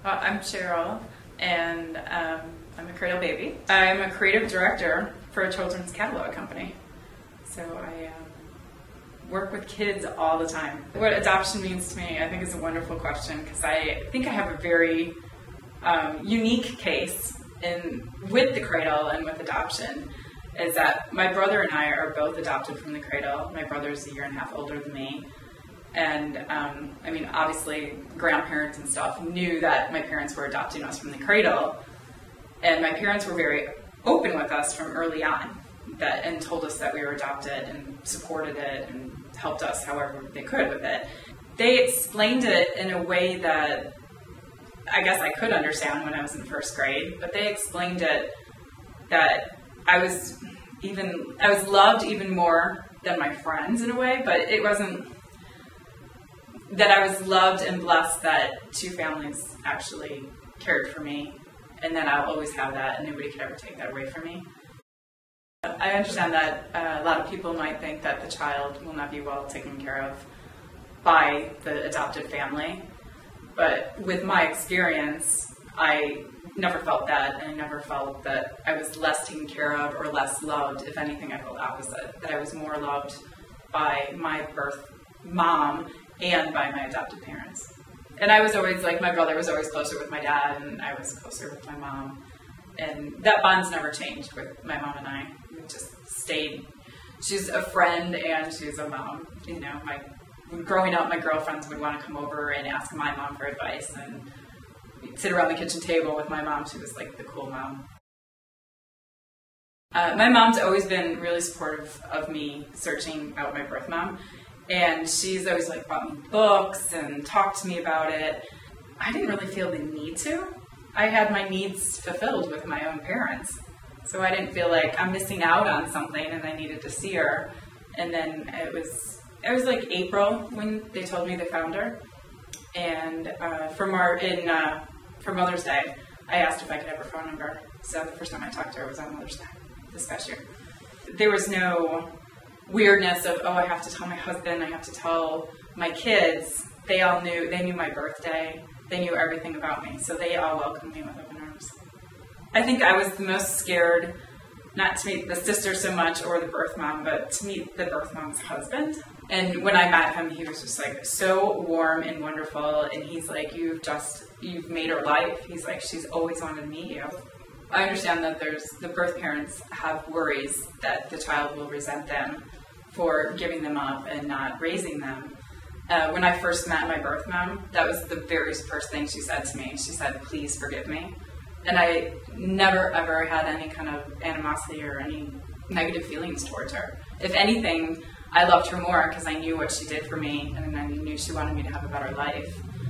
I'm Sheryl, and I'm a Cradle baby. I'm a creative director for a children's catalog company. So I work with kids all the time. What adoption means to me, I think, is a wonderful question, because I think I have a very unique case with the Cradle and with adoption. Is that my brother and I are both adopted from the Cradle. My brother's a year and a half older than me. And, I mean, obviously, grandparents and stuff knew that my parents were adopting us from the Cradle. And my parents were very open with us from early on and told us that we were adopted and supported it and helped us however they could with it. They explained it in a way that I guess I could understand when I was in first grade, but they explained it that I was loved even more than my friends in a way, but it wasn't that I was loved and blessed that two families actually cared for me, and that I'll always have that, and nobody could ever take that away from me. I understand that a lot of people might think that the child will not be well taken care of by the adopted family, but with my experience, I never felt that, and I never felt that I was less taken care of or less loved. If anything, I felt opposite, that I was more loved by my birth mom and by my adopted parents. And I was always, like, my brother was always closer with my dad, and I was closer with my mom. And that bond's never changed with my mom and I. We just stayed. She's a friend and she's a mom. You know, growing up, my girlfriends would want to come over and ask my mom for advice, and we'd sit around the kitchen table with my mom. She was like the cool mom. My mom's always been really supportive of me searching out my birth mom. And she's always like bought me books and talked to me about it. I didn't really feel the need to. I had my needs fulfilled with my own parents. So I didn't feel like I'm missing out on something and I needed to see her. And then it was like April when they told me they found her. And for Mother's Day, I asked if I could have her phone number. So the first time I talked to her was on Mother's Day this past year. There was no weirdness of, oh, I have to tell my husband, I have to tell my kids. They knew my birthday, they knew everything about me, so they all welcomed me with open arms. I think I was the most scared, not to meet the sister so much or the birth mom, but to meet the birth mom's husband. And when I met him, he was just like so warm and wonderful, and he's like, you've made her life. He's like, she's always wanted to meet you. I understand that the birth parents have worries that the child will resent them for giving them up and not raising them. When I first met my birth mom, that was the very first thing she said to me. She said, please forgive me. And I never, ever had any kind of animosity or any negative feelings towards her. If anything, I loved her more because I knew what she did for me, and I knew she wanted me to have a better life.